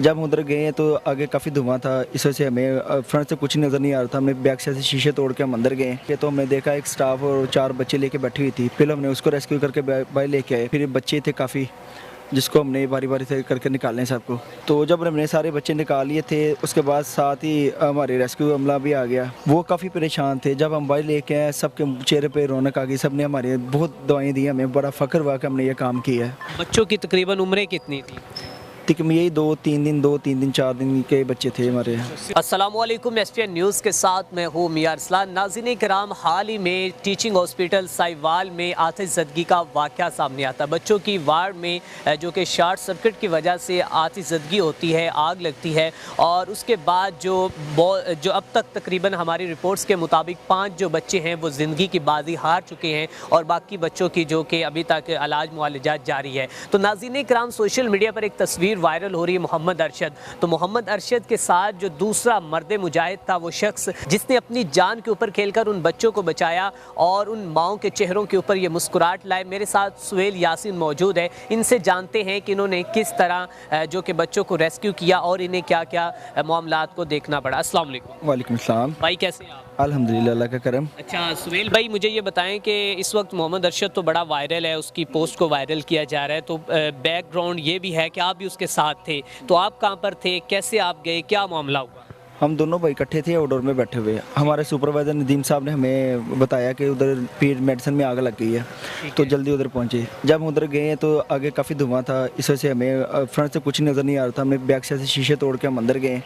जब हम उधर गए तो आगे काफ़ी धुआं था, इस वजह से हमें फ्रंट से कुछ नज़र नहीं आ रहा था। हमने बैक साइड से शीशे तोड़ के हम अंदर गए तो हमने देखा एक स्टाफ और 4 बच्चे लेके बैठी हुई थी। फिर हमने उसको रेस्क्यू करके बाहर लेके आए। फिर बच्चे थे काफ़ी, जिसको हमने बारी बारी से करके निकालने सबको। तो जब हमने सारे बच्चे निकाल लिए थे, उसके बाद साथ ही हमारे रेस्क्यू अमला भी आ गया। वो काफ़ी परेशान थे। जब हम बाहर लेके आए, सबके चेहरे पे रौनक आ गई। सब ने हमारे बहुत दवाएं दी, हमें बड़ा फ़ख्र हुआ कि हमने ये काम किया है। बच्चों की तकरीबन उम्रें कितनी थी? यही 2-3 दिन 4 दिन के बच्चे थे हमारे। अस्सलामुअलैकुम, SPN न्यूज़ के साथ मैं हूँ मियां अरसलान। नाज़रीन कराम, हाल ही में टीचिंग हॉस्पिटल साहिवाल में आतिशज़दगी का वाक़या सामने आता है। बच्चों की वार्ड में जो कि शॉर्ट सर्किट की वजह से आतिशज़दगी होती है, आग लगती है और उसके बाद जो अब तक तकरीबन हमारी रिपोर्ट्स के मुताबिक 5 जो बच्चे हैं वो ज़िंदगी की बाजी हार चुके हैं और बाकी बच्चों की जो कि अभी तक इलाज मुआलजात जारी है। तो नाज़रीन कराम, सोशल मीडिया पर एक तस्वीर वायरल हो रही है मोहम्मद अरशद। तो मोहम्मद अरशद के साथ जो दूसरा मर्द मुजाहिद था, वो शख्स जिसने अपनी जान के ऊपर खेलकर उन बच्चों को बचाया और उन माओं के चेहरों के ऊपर ये मुस्कुराहट लाए। मेरे साथ सुहेल यासीन मौजूद है। इनसे जानते हैं कि इन्होंने किस तरह जो कि बच्चों को रेस्क्यू किया और इन्हें क्या क्या मामलात को देखना पड़ा। अस्सलाम वालेकुम। वालेकुम सलाम। भाई कैसे हैं आप? अल्हम्दुलिल्लाह, अल्लाह का करम। अच्छा सुहेल भाई, मुझे ये बताएं कि इस वक्त मोहम्मद अरशद तो बड़ा वायरल है, उसकी पोस्ट को वायरल किया जा रहा है, तो बैकग्राउंड ये भी है कि आप भी उसके साथ थे, तो आप कहाँ पर थे, कैसे आप गए, क्या मामला हुआ? हम दोनों भाई इकट्ठे थे आउटडोर में बैठे हुए। हमारे सुपरवाइज़र नदीम साहब ने हमें बताया कि उधर पीर मेडिसिन में आग लग गई है, तो जल्दी उधर पहुंचे। जब हम उधर गए तो आगे काफ़ी धुआं था, इस वजह से हमें फ्रंट से कुछ नज़र नहीं आ रहा था। हमने बैक साइड से शीशे तोड़ के हम अंदर गए।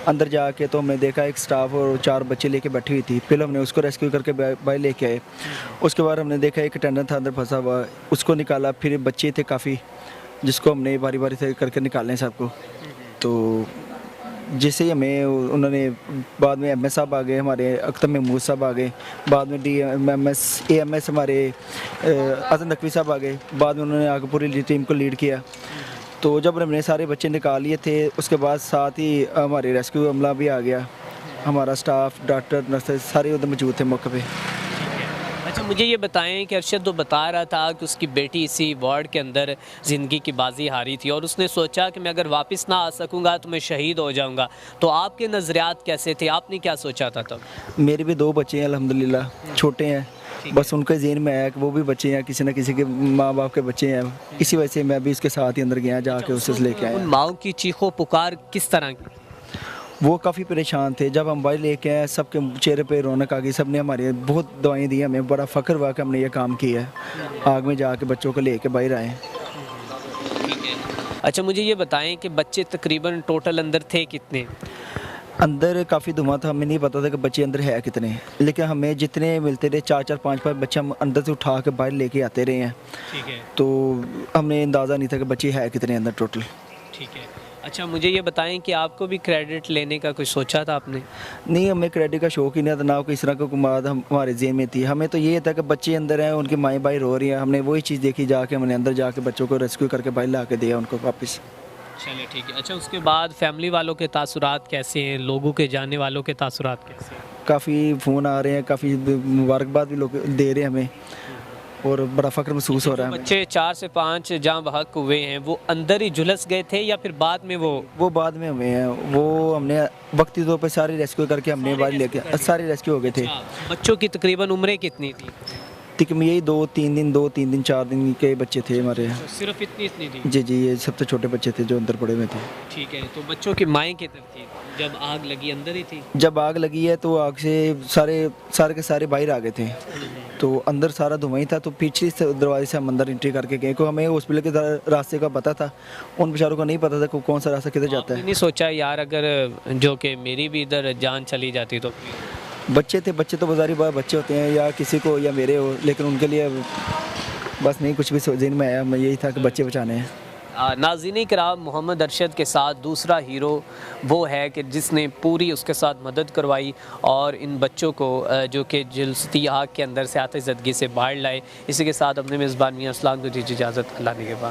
अंदर जाके तो हमने देखा एक स्टाफ और 4 बच्चे लेके बैठी हुई थी। फिर हमने उसको रेस्क्यू करके बाहर लेके आए। उसके बाद हमने देखा एक अटेंडेंट था अंदर फंसा हुआ, उसको निकाला। फिर बच्चे थे काफ़ी, जिसको हमने बारी बारी से करके निकालने सबको। तो जैसे ही हमें उन्होंने बाद में MS साहब आ गए, हमारे अख्तर महमूद साहब आ गए, बाद में DMS AMS हमारे हसन नकवी साहब आ गए। बाद में उन्होंने आगे पूरी टीम को लीड किया। तो जब हमने सारे बच्चे निकाल लिए थे, उसके बाद साथ ही हमारे रेस्क्यू अमला भी आ गया। हमारा स्टाफ, डॉक्टर, नर्सेज सारे उधर मौजूद थे मौके पे। अच्छा मुझे ये बताएं कि अरशद तो बता रहा था कि उसकी बेटी इसी वार्ड के अंदर ज़िंदगी की बाजी हारी थी और उसने सोचा कि मैं अगर वापस ना आ सकूंगा तो मैं शहीद हो जाऊंगा। तो आपके नज़रियात कैसे थे, आपने क्या सोचा था तब? मेरे भी 2 बच्चे हैं अल्हम्दुलिल्लाह, छोटे हैं। बस उनके ज़हन में आया कि वो भी बच्चे हैं, किसी न किसी के माँ बाप के बच्चे हैं। इसी वजह से मैं भी उसके साथ ही अंदर गया, जाके उससे लेके आया। उन माओं की चीखों पुकार किस तरह की? वो काफ़ी परेशान थे। जब हम बाहर लेके आए, सबके चेहरे पे रौनक आ गई। सब ने हमारे बहुत दवाएं दी, हमें बड़ा फ़ख्र हुआ कि हमने ये काम किया है। आग में जाके बच्चों को लेके बाहर आए। ठीक है। अच्छा मुझे ये बताएं कि बच्चे तकरीबन टोटल अंदर थे कितने? अंदर काफ़ी धुआं था, हमें नहीं पता था कि बच्चे अंदर है कितने, लेकिन हमें जितने मिलते थे 4-4 5-5 बच्चे हम अंदर से उठा के बाहर लेके आते रहे हैं। ठीक है। तो हमें अंदाज़ा नहीं था कि बच्चे है कितने अंदर टोटल। ठीक है। अच्छा मुझे ये बताएं कि आपको भी क्रेडिट लेने का कुछ सोचा था आपने? नहीं, हमें क्रेडिट का शौक ही नहीं था, ना कोई इस तरह का कुमाद हमारे जेब में थी। हमें तो ये था कि बच्चे अंदर हैं, उनकी माएँ बाहर रो रही हैं। हमने वही चीज़ देखी, जाके हमने अंदर जाके बच्चों को रेस्क्यू करके बाहर ला के दिया उनको वापस। चलिए ठीक है। अच्छा उसके बाद फैमिली वालों के तासुरात कैसे हैं, लोगों के जाने वालों के तासुरात कैसे हैं? काफ़ी फ़ोन आ रहे हैं, काफ़ी मुबारकबाद भी लोग दे रहे हैं हमें और बड़ा फ़ख्र महसूस हो रहा है हमें। बच्चे 4 से 5 जहाँ बहक हुए हैं वो अंदर ही झुलस गए थे या फिर बाद में वो बाद में हुए हैं। वो हमने वक्ती तौर पर सारे रेस्क्यू करके हमने बाहर लेके सारे रेस्क्यू हो गए थे। बच्चों की तकरीबन उम्रें कितनी थी? यही 2-3 दिन 4 दिन के बच्चे थे हमारे। सिर्फ इतनी थी? जी, ये सबसे छोटे बच्चे थे जो अंदर पड़े हुए थे। ठीक है। तो बच्चों की माएँ किधर थी जब आग लगी, अंदर ही थी? जब आग लगी है तो आग से सारे के सारे बाहर आ गए थे। तो अंदर सारा धुआं ही था। तो पिछले दरवाजे से हम अंदर एंट्री करके गए, क्योंकि हमें हॉस्पिटल के रास्ते का पता था, उन बेचारों को नहीं पता था कि कौन सा रास्ता किधर जाता है। नहीं सोचा यार अगर जो कि मेरी भी इधर जान चली जाती तो? बच्चे तो बाजारी बच्चे होते हैं, या किसी को या मेरे हो, लेकिन उनके लिए बस नहीं कुछ भी ज़हन में आया। मैं यही था कि बच्चे बचाने हैं। नाज़रीन कराम, मोहम्मद अरशद के साथ दूसरा हीरो वो है कि जिसने पूरी उसके साथ मदद करवाई और इन बच्चों को जो कि जलती आग के अंदर से आतिशज़दगी से बाहर लाए। इसी के साथ अपने मेज़बान मियां अरसलान को दीजिए इजाज़त, अल्लाह के बाद।